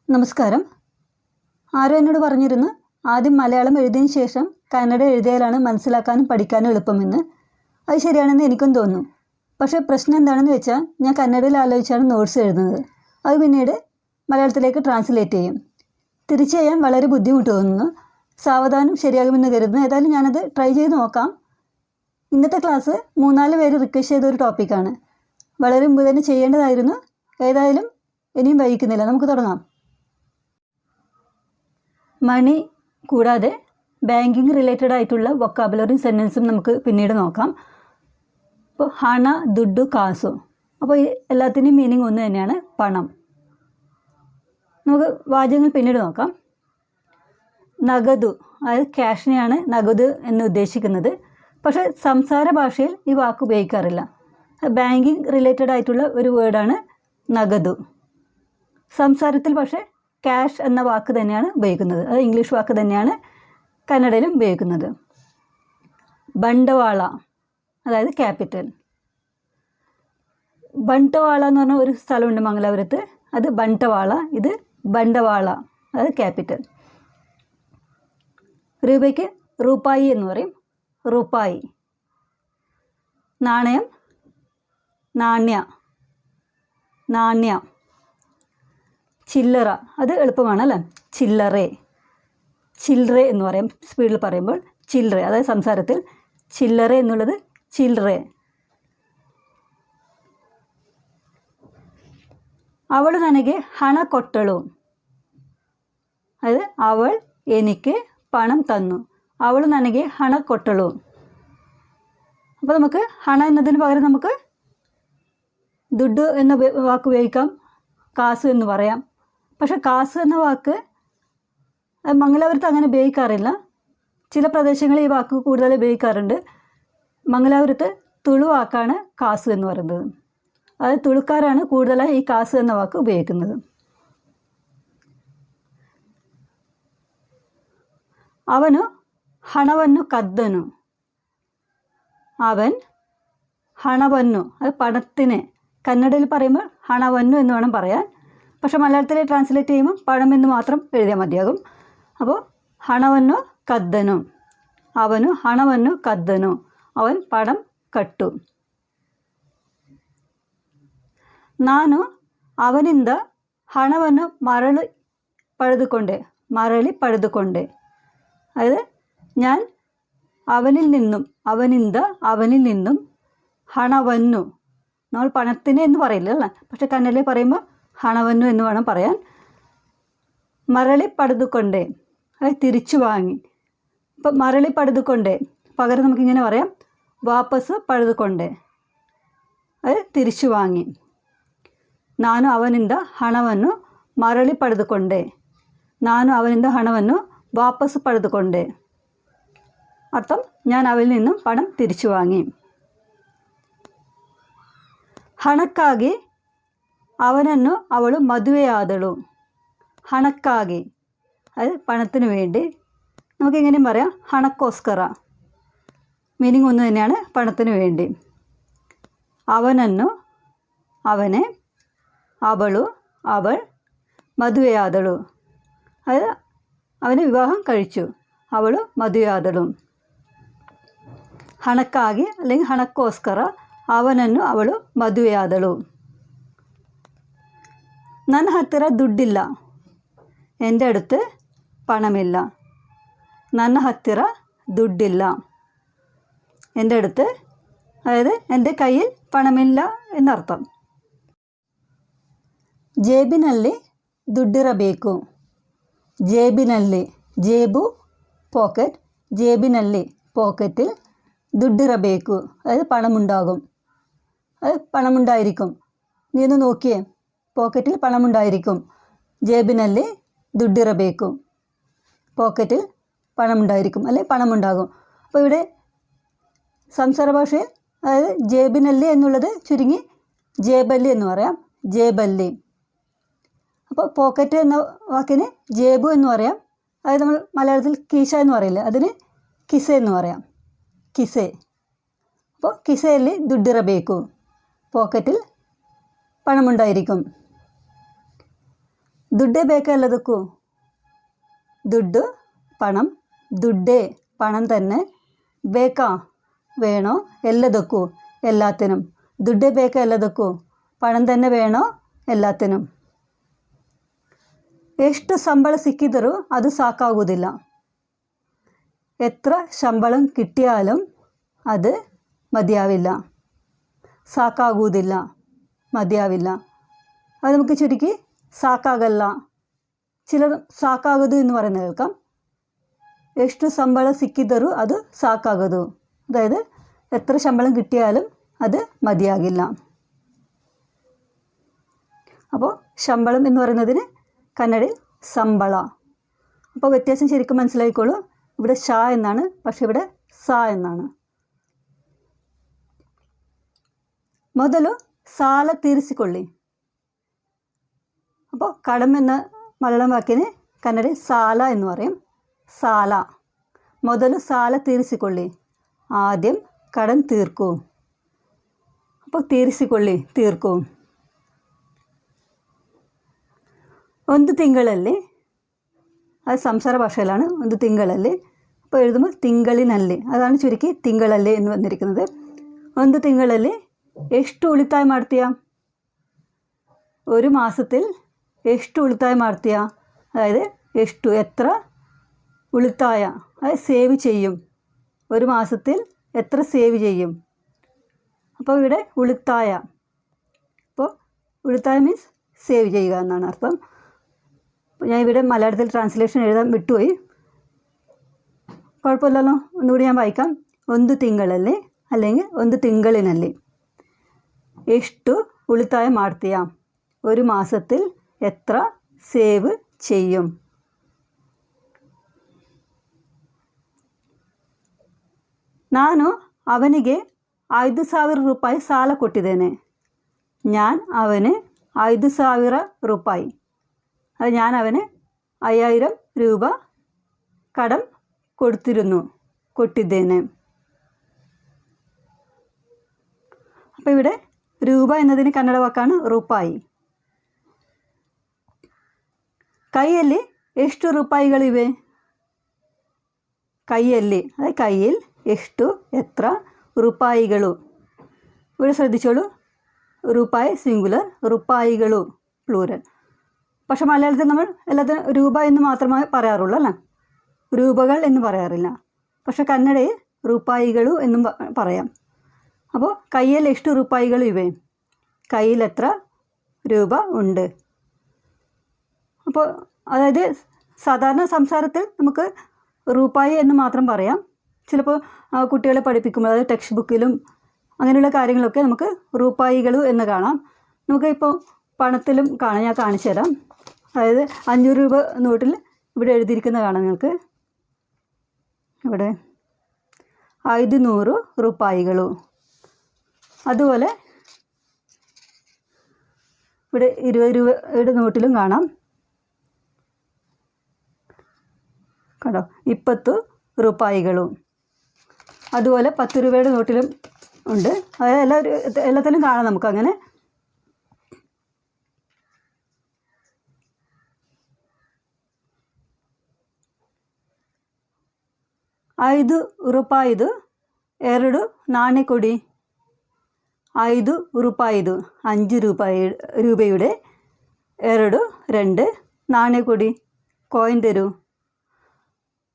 നമസ്കാരം. ആരോ എന്നോട് പറഞ്ഞിരുന്നു ആദ്യം മലയാളം എഴുതിയതിന് ശേഷം കന്നഡ എഴുതിയാലാണ് മനസ്സിലാക്കാനും പഠിക്കാനും എളുപ്പമെന്ന്. അത് ശരിയാണെന്ന് എനിക്കും തോന്നുന്നു. പക്ഷേ പ്രശ്നം എന്താണെന്ന് വെച്ചാൽ ഞാൻ കന്നഡയിൽ ആലോചിച്ചാണ് നോട്ട്സ് എഴുതുന്നത്. അത് പിന്നീട് മലയാളത്തിലേക്ക് ട്രാൻസ്ലേറ്റ് ചെയ്യും. തിരിച്ചു ചെയ്യാൻ വളരെ ബുദ്ധിമുട്ട് തോന്നുന്നു. സാവധാനം ശരിയാകുമെന്ന് കരുതുന്നു. ഏതായാലും ഞാനത് ട്രൈ ചെയ്ത് നോക്കാം. ഇന്നത്തെ ക്ലാസ് 3-4 പേര് റിക്വസ്റ്റ് ചെയ്തൊരു ടോപ്പിക്കാണ്. വളരെ മുമ്പ് തന്നെ ചെയ്യേണ്ടതായിരുന്നു. ഏതായാലും ഇനിയും വൈകിക്കുന്നില്ല, നമുക്ക് തുടങ്ങാം. മണി കൂടാതെ ബാങ്കിങ് റിലേറ്റഡ് ആയിട്ടുള്ള വൊക്കാബുലറിയും സെൻറ്റൻസും നമുക്ക് പിന്നീട് നോക്കാം. ഇപ്പോൾ ഹണ, ദുഡ്ഡു, കാസു. അപ്പോൾ എല്ലാത്തിൻ്റെയും മീനിങ് ഒന്ന് തന്നെയാണ്, പണം. നമുക്ക് വാചകങ്ങൾ പിന്നീട് നോക്കാം. നഗദു, അതായത് ക്യാഷിനെയാണ് നഗദ് എന്ന് ഉദ്ദേശിക്കുന്നത്. പക്ഷേ സംസാര ഭാഷയിൽ ഈ വാക്ക് ഉപയോഗിക്കാറില്ല. ബാങ്കിങ് റിലേറ്റഡ് ആയിട്ടുള്ള ഒരു വേർഡാണ് നഗദു. സംസാരത്തിൽ പക്ഷേ ക്യാഷ് എന്ന വാക്ക് തന്നെയാണ് ഉപയോഗിക്കുന്നത്. അത് ഇംഗ്ലീഷ് വാക്ക് തന്നെയാണ് കന്നഡയിലും ഉപയോഗിക്കുന്നത്. ബണ്ടവാള, അതായത് ക്യാപിറ്റൽ. ബണ്ടവാള എന്ന് പറഞ്ഞ ഒരു സ്ഥലമുണ്ട് മംഗലാപുരത്ത്. അത് ബണ്ടവാള, ഇത് ബണ്ടവാള, അതായത് ക്യാപിറ്റൽ. രൂപയ്ക്ക് റൂപ്പായി എന്ന് പറയും, റൂപ്പായി. നാണയം നാണ്യ, നാണ്യ. ചില്ലറ, അത് എളുപ്പമാണ് അല്ലേ, ചില്ലറേ. ചില്ലറ എന്ന് പറയും സ്പീഡിൽ പറയുമ്പോൾ, ചില്ലറ, അതായത് സംസാരത്തിൽ ചില്ലറ എന്നുള്ളത് ചില്ലറ. അവൾ ನನಗೆ ಹಣ ಕೊಟ್ಟಳು, അതായത് അവൾ എനിക്ക് പണം തന്നു. അവൾ ನನಗೆ ಹಣ ಕೊಟ್ಟಳು. അപ്പോൾ നമുക്ക് ഹണ എന്നതിന് പകരം നമുക്ക് ദുഡ്ഡ് എന്ന വാക്ക് ഉപയോഗിക്കാം, കാസ് എന്ന് പറയാം. പക്ഷേ കാസ് എന്ന വാക്ക് മംഗലാപുരത്ത് അങ്ങനെ ഉപയോഗിക്കാറില്ല. ചില പ്രദേശങ്ങളിൽ ഈ വാക്ക് കൂടുതൽ ഉപയോഗിക്കാറുണ്ട്. മംഗലാപുരത്ത് തുളു വാക്കാണ് കാസ് എന്ന് പറയുന്നത്. അതായത് തുളുക്കാരാണ് കൂടുതലായി ഈ കാസ് എന്ന വാക്ക് ഉപയോഗിക്കുന്നത്. അവನು ಹಣವನ್ನು ಕದ್ದನು, അവൻ ഹണവന്നു, അത് പണത്തിന്. കന്നഡയിൽ പറയുമ്പോൾ ഹണവന്നു എന്ന് വേണം പറയാൻ. പക്ഷേ മലയാളത്തിൽ ട്രാൻസ്ലേറ്റ് ചെയ്യുമ്പോൾ പണം എന്ന് മാത്രം എഴുതിയാൽ മതിയാകും. അപ്പോൾ ഹണവന്നു കದ್ದനു, അവനു ഹണവന്നു കದ್ದനു, അവൻ പണം കട്ടു. ನಾನು ಅವನಿಂದ ಹಣವನ್ನು ಮರಳಿ ಪಡೆದುಕೊಂಡೆ. അതായത് ഞാൻ അവനിൽ നിന്നും ഹണവന്നു, നമ്മൾ പണത്തിന് എന്ന് പറയില്ല അല്ലേ, പക്ഷെ കന്നഡയിൽ പറയുമ്പോൾ ഹണവന്നു എന്ന് വേണം പറയാൻ. മരളി പടുതുകൊണ്ടേ, അതായത് തിരിച്ചു വാങ്ങി. ഇപ്പം മരളി പടുതുകൊണ്ടേ പകരം നമുക്കിങ്ങനെ പറയാം, വാപ്പസ് പടുതുകൊണ്ടേ, അത് തിരിച്ചു വാങ്ങി. ನಾನು ಅವನಿಂದ ಹಣವನ್ನು ಮರಳಿ ಪಡೆದುಕೊಂಡೆ, ನಾನು ಅವನಿಂದ ಹಣವನ್ನು വാപ്പസ് പടുതുകൊണ്ടേ. അർത്ഥം, ഞാൻ അവനിൽ നിന്നും പണം തിരിച്ചു വാങ്ങി. ಹಣಕ್ಕಾಗಿ അവനನ್ನು ಅವಳು ಮದುವೆಯಾದಳು. ಹಣಕ್ಕಾಗಿ, അതായത് പണത്തിന് വേണ്ടി. നമുക്കിങ്ങനെയും പറയാം, ಹಣಕ್ಕೋಸ್ಕರ. മീനിങ് ഒന്ന് തന്നെയാണ്, പണത്തിന് വേണ്ടി. അവനನ್ನು അവനെ, അവളു അവൾ, മದುವೆಯಾದಳು, അതായത് അവനെ വിവാഹം കഴിച്ചു, അവളു മದುವೆಯಾದಳು. ಹಣಕ್ಕಾಗಿ അല്ലെങ്കിൽ ಹಣಕ್ಕೋಸ್ಕರ ಅವನನ್ನು ಅವಳು ಮದುವೆಯಾದಳು. ನನ್ನ ಹತ್ತಿರ ದುಡ್ಡಿಲ್ಲ, എൻ്റെ അടുത്ത് പണമില്ല. ನನ್ನ ಹತ್ತಿರ ದುಡ್ಡಿಲ್ಲ, എൻ്റെ അടുത്ത്, അതായത് എൻ്റെ കയ്യിൽ പണമില്ല എന്നർത്ഥം. ಜೇಬಿನಲ್ಲಿ ದುಡ್ಡಿರಬೇಕು, ജേബിನಲ್ಲಿ, ജേബു പോക്കറ്റ്, ജേബിನಲ್ಲಿ പോക്കറ്റിൽ, ദുഡ്ഡിറബേക്കു, അതായത് പണമുണ്ടാകും, അത് പണമുണ്ടായിരിക്കും. നീ ഒന്ന് നോക്കിയേ, പോക്കറ്റിൽ പണമുണ്ടായിരിക്കും. ജേബിನಲ್ಲಿ ദുഡ്ഡിറബേക്കു, പോക്കറ്റിൽ പണമുണ്ടായിരിക്കും, അല്ലെ പണമുണ്ടാകും. അപ്പോൾ ഇവിടെ സംസാര ഭാഷയിൽ അതായത് ജേബിನಲ್ಲಿ എന്നുള്ളത് ചുരുങ്ങി ജേബല്ലി എന്ന് പറയാം, ജേബല്ലി. അപ്പോൾ പോക്കറ്റ് എന്ന വാക്കിന് ജേബു എന്ന് പറയാം. അതായത് നമ്മൾ മലയാളത്തിൽ കീശ എന്ന് പറയില്ല, അതിന് കിസെ എന്ന് പറയാം, കിസെ. അപ്പോൾ കിസയിൽ ദുഡ്ഡിറബേക്കു, പോക്കറ്റിൽ പണമുണ്ടായിരിക്കും. ದುಡ್ಡೇ ಬೇಕಾ ಎಲ್ಲದಕ್ಕೂ? ದುಡ್ಡು പണം, ದುಡ್ಡേ പണം തന്നെ, ಬೇಕಾ വേണോ, ಎಲ್ಲದಕ್ಕೂ എല്ലാത്തിനും. ದುಡ್ಡೇ ಬೇಕಾ ಎಲ್ಲದಕ್ಕೂ, പണം തന്നെ വേണോ എല്ലാത്തിനും. ಎಷ್ಟು ಸಂಬಳ ಸಿಕ್ಕಿದರೂ ಅದು ಸಾಕಾಗುವುದಿಲ್ಲ. എത്ര ശമ്പളം കിട്ടിയാലും അത് മതിയാവില്ല. സാക്കാകുವುದಿല്ല, മതിയാവില്ല. അത് നമുക്ക് ചുരുക്കി സാക്കാകല്ല. ചിലർ സാക്കാಗದು എന്ന് പറയുന്നത് കേൾക്കാം. ಎಷ್ಟು ಸಂಬಳ ಸಿಕ್ಕಿದರೂ ಅದು ಸಾಕಾಗದು. അതായത് എത്ര ശമ്പളം കിട്ടിയാലും അത് മതിയാകില്ല. അപ്പോൾ ശമ്പളം എന്ന് പറയുന്നതിന് കന്നഡയിൽ ಸಂಬಳ. അപ്പോൾ വ്യത്യാസം ശരിക്കും മനസ്സിലായിക്കോളൂ. ഇവിടെ ഷ എന്നാണ്, പക്ഷെ ഇവിടെ സ എന്നാണ്. ಮೊದಲು ಸಾಲ ತೀರಿಸಿಕೊಳ್ಳಿ. അപ്പോൾ കടം എന്ന മലയാളം വാക്കിന് കന്നഡയിൽ സാല എന്ന് പറയും. സാല. ಮೊದಲು ಸಾಲ ತೀರಿಸಿಕೊಳ್ಳಿ, ആദ്യം കടം തീർക്കൂ. അപ്പോൾ ತೀರಿಸಿಕೊಳ್ಳಿ, തീർക്കൂ. ಒಂದು ತಿಂಗಳಲ್ಲಿ, അത് സംസാര ഭാഷയിലാണ്, ಒಂದು ತಿಂಗಳಲ್ಲಿ. അപ്പോൾ എഴുതുമ്പോൾ തിങ്കളിನಲ್ಲಿ, അതാണ് ചുരുക്കി തിങ്കളಲ್ಲಿ എന്ന് വന്നിരിക്കുന്നത്. ಒಂದು ತಿಂಗಳಲ್ಲಿ ಎಷ್ಟು ಉಳಿತಾಯ ಮಾಡ್ತೀಯಾ? ഒരു മാസത്തിൽ ಎಷ್ಟು ಉಳಿತಾಯ ಮಾಡ್ತೀಯಾ? അതായത് ಎಷ್ಟು, എത്ര, ഉളിത്തായ, അതായത് സേവ് ചെയ്യും. ഒരു മാസത്തിൽ എത്ര സേവ് ചെയ്യും? അപ്പോൾ ഇവിടെ ഉളിത്തായ. അപ്പോൾ ഉളിത്തായ മീൻസ് സേവ് ചെയ്യുക എന്നാണ് അർത്ഥം. ഞാൻ ഇവിടെ മലയാളത്തിൽ ട്രാൻസ്ലേഷൻ എഴുതാൻ വിട്ടുപോയി. കുഴപ്പമില്ലല്ലോ, ഒന്നുകൂടി ഞാൻ വായിക്കാം. ಒಂದು ತಿಂಗಳಲ್ಲಿ അല്ലെങ്കിൽ ಒಂದು ತಿಂಗಳಿನಲ್ಲಿ ಎಷ್ಟು ಉಳಿತಾಯ ಮಾಡ್ತೀಯಾ? ഒരു മാസത്തിൽ എത്ര സേവ് ചെയ്യും? ನಾನು ಅವನಿಗೆ 5,000 ರೂಪಾಯಿ ಸಾಲ ಕೊಟ್ಟಿದ್ದೇನೆ. ഞാൻ അവന് 5,000 ರೂಪಾಯಿ, അത് ഞാൻ അവന് 5,000 രൂപ കടം കൊട്ടിದ್ದೇನೆ. അപ്പോൾ ഇവിടെ രൂപ എന്നതിന് കന്നഡ വാക്കാണ് ರೂಪಾಯಿ. കൈಯಲ್ಲಿ ಎಷ್ಟು ರೂಪಾಯಿಗಳಿವೆ? കൈಯಲ್ಲಿ, അതായത് കയ്യിൽ, ಎಷ್ಟು, എത്ര, ರೂಪಾಯಿಗಳು. ഇവിടെ ശ്രദ്ധിച്ചോളൂ, ರೂಪಾಯಿ സിംഗുലർ, ರೂಪಾಯಿಗಳು പ്ലൂരൽ. പക്ഷെ മലയാളത്തിൽ നമ്മൾ എല്ലാത്തിനും രൂപ എന്ന് മാത്രമേ പറയാറുള്ളൂ അല്ലേ, രൂപകൾ എന്ന് പറയാറില്ല. പക്ഷെ കന്നഡയിൽ ರೂಪಾಯಿಗಳು എന്നും പറയാം. അപ്പോൾ കയ്യിൽ ಎಷ್ಟು ರೂಪಾಯಿಗಳು ഇവേ, കയ്യിൽ എത്ര രൂപ ഉണ്ട്. അപ്പോൾ അതായത് സാധാരണ സംസാരത്തിൽ നമുക്ക് ರೂಪಾಯಿ എന്ന് മാത്രം പറയാം. ചിലപ്പോൾ കുട്ടികളെ പഠിപ്പിക്കുമ്പോൾ, അതായത് ടെക്സ്റ്റ് ബുക്കിലും അങ്ങനെയുള്ള കാര്യങ്ങളൊക്കെ നമുക്ക് ರೂಪಾಯಿകൾ എന്ന് കാണാം. നമുക്ക് ഇപ്പോൾ പണത്തിലും കാണാം, ഞാൻ കാണിച്ചു തരാം. അതായത് 500 രൂപ നോട്ടിൽ ഇവിടെ എഴുതിയിരിക്കുന്ന കാണാം നിങ്ങൾക്ക്. ഇവിടെ 500 ರೂಪಾಯಿಗಳು. അതുപോലെ ഇവിടെ 20 രൂപയുടെ നോട്ടിലും കാണാം, കണ്ടോ, 20 ರೂಪಾಯಿಗಳು. അതുപോലെ 10 രൂപയുടെ നോട്ടിലും ഉണ്ട്. അതായത് എല്ലാത്തിലും കാണാം നമുക്ക് അങ്ങനെ. ಐದು ರೂಪಾಯಿದು 2 ನಾಣ್ಯ ಕೊಡಿ. 5 ರೂಪಾಯಿದು 5 രൂപയുടെ 2 നാണയ കൊടി, കോയിൻ തരൂ.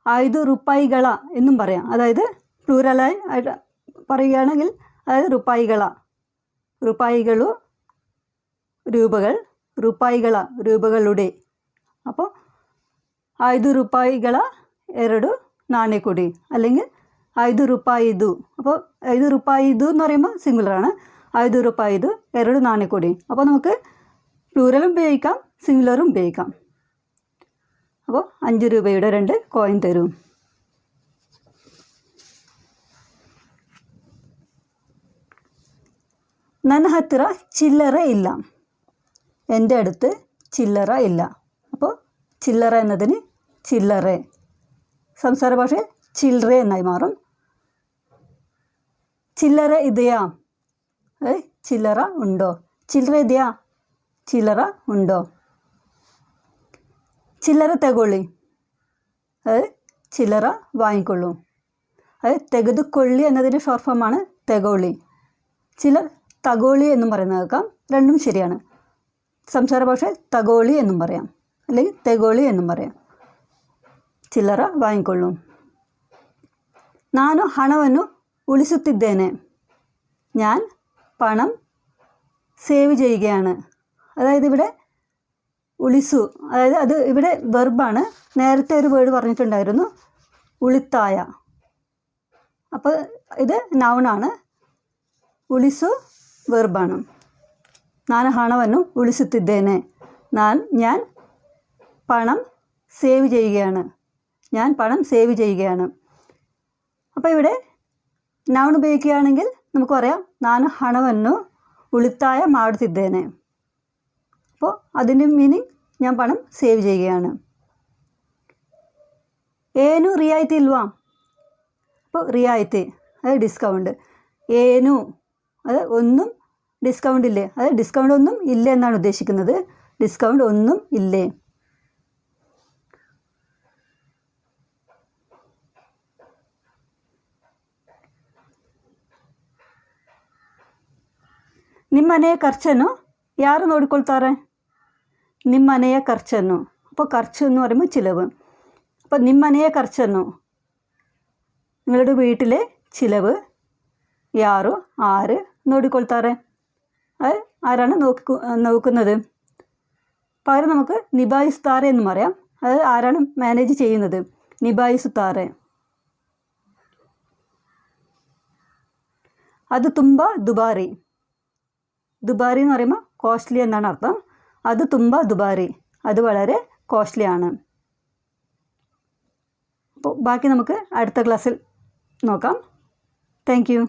5 ರೂಪಾಯಿಗಳ എന്നും പറയാം. അതായത് പ്ലൂറലായി പറയുകയാണെങ്കിൽ, അതായത് ರೂಪಾಯಿಗಳ, ರೂಪಾಯಿಗಳು രൂപകൾ, ರೂಪಾಯಿಗಳ രൂപകളുടെ. അപ്പോൾ 5 ರೂಪಾಯಿಗಳ 2 നാണയക്കൊടി, അല്ലെങ്കിൽ 5 ರೂಪಾಯಿದು. അപ്പോൾ 5 ರೂಪಾಯಿದು എന്ന് പറയുമ്പോൾ സിംഗുലറാണ്. 5 ರೂಪಾಯಿದು 2 നാണയക്കൊടി. അപ്പോൾ നമുക്ക് പ്ലൂറലും ഉപയോഗിക്കാം, സിംഗുലറും ഉപയോഗിക്കാം. അപ്പോൾ 5 രൂപയുടെ 2 കോയിൻ തരും. ನನ್ನ ಹತ್ತಿರ ചില്ലറ ഇല്ല. എൻ്റെ അടുത്ത് ചില്ലറ ഇല്ല. അപ്പോൾ ചില്ലറ എന്നതിന് ചില്ലറെ, സംസാര ഭാഷയിൽ ചില്ലറെ എന്നായി മാറും. ചില്ലറ ಇದೆಯಾ? ചില്ലറ ഉണ്ടോ? ചില്ലറ ಇದೆಯಾ? ചില്ലറ ഉണ്ടോ? ചില്ലറ തെകൊള്ളി, അതായത് ചില്ലറ വാങ്ങിക്കൊള്ളൂ. അതായത് തെകതുകൊള്ളി എന്നതിൻ്റെ ഷോർട്ട് ഫോമാണ് തെകൊള്ളി. ചിലർ തകോളി എന്നും പറയുന്നത് കേൾക്കാം. രണ്ടും ശരിയാണ്. സംസാര ഭാഷയിൽ തകോളി എന്നും പറയാം, അല്ലെങ്കിൽ തെകോളി എന്നും പറയാം. ചില്ലറ വാങ്ങിക്കൊള്ളൂ. ನಾನು ಹಣವನ್ನು ಉಳಿಸುತ್ತಿದ್ದೇನೆ. ഞാൻ പണം സേവ് ചെയ്യുകയാണ്. അതായത് ഇവിടെ ഉളിസു, അതായത് അത് ഇവിടെ വെർബാണ്. നേരത്തെ ഒരു വേർഡ് പറഞ്ഞിട്ടുണ്ടായിരുന്നു, ഉളിത്തായ. അപ്പോൾ ഇത് നൗണാണ്. ഉളിസു വെർബാണ്. ನಾನು ಹಣವನ್ನು ಉಳಿಸುತ್ತಿದ್ದೇನೆ. ഞാൻ പണം സേവ് ചെയ്യുകയാണ്. ഞാൻ പണം സേവ് ചെയ്യുകയാണ്. അപ്പോൾ ഇവിടെ നൗൺ ഉപയോഗിക്കുകയാണെങ്കിൽ നമുക്ക് പറയാം ನಾನು ಹಣವನ್ನು ಉಳಿತಾಯ ಮಾಡುತ್ತಿದ್ದೇನೆ. അപ്പോൾ അതിൻ്റെ മീനിങ് ഞാൻ പണം സേവ് ചെയ്യുകയാണ്. ಏನು ರಿಯಾಯಿತಿ ಇಲ್ವಾ? അപ്പോൾ റിയായത്തി, അതായത് ഡിസ്കൗണ്ട്. ಏನು അത് ഒന്നും ഡിസ്കൗണ്ട് ഇല്ലേ, അതായത് ഡിസ്കൗണ്ട് ഒന്നും ഇല്ല എന്നാണ് ഉദ്ദേശിക്കുന്നത്. ഡിസ്കൗണ്ട് ഒന്നും ഇല്ലേ. ನಿಮ್ಮನೆಯ ಖರ್ಚನ್ನು ಯಾರು ನೋಡಿಕೊಳ್ತಾರೆ? ನಿಮ್ಮನೆಯ ಖರ್ಚನ್ನು. അപ്പോൾ ಖರ್ಚು എന്ന് പറയുമ്പോൾ ചിലവ്. അപ്പോൾ നിಮ್ಮನೆಯ ಖರ್ಚನ್ನು, നിങ്ങളുടെ വീട്ടിലെ ചിലവ് യാറു ആര് നോടിക്കൊള്ളുത്താറ്, അത് ആരാണ് നോക്കുന്നത്. പകരം നമുക്ക് നിബായിസുത്താറ് എന്നും പറയാം. അത് ആരാണ് മാനേജ് ചെയ്യുന്നത്, നിബായിസുത്താറ്. അത് തുമ്പ ദുബാരി. ദുബാരി എന്ന് പറയുമ്പോൾ കോസ്റ്റ്ലി എന്നാണ് അർത്ഥം. അത് തുമ്പ ദുബാരി, അത് വളരെ കോസ്റ്റ്ലി ആണ്. അപ്പോൾ ബാക്കി നമുക്ക് അടുത്ത ക്ലാസ്സിൽ നോക്കാം. Thank you.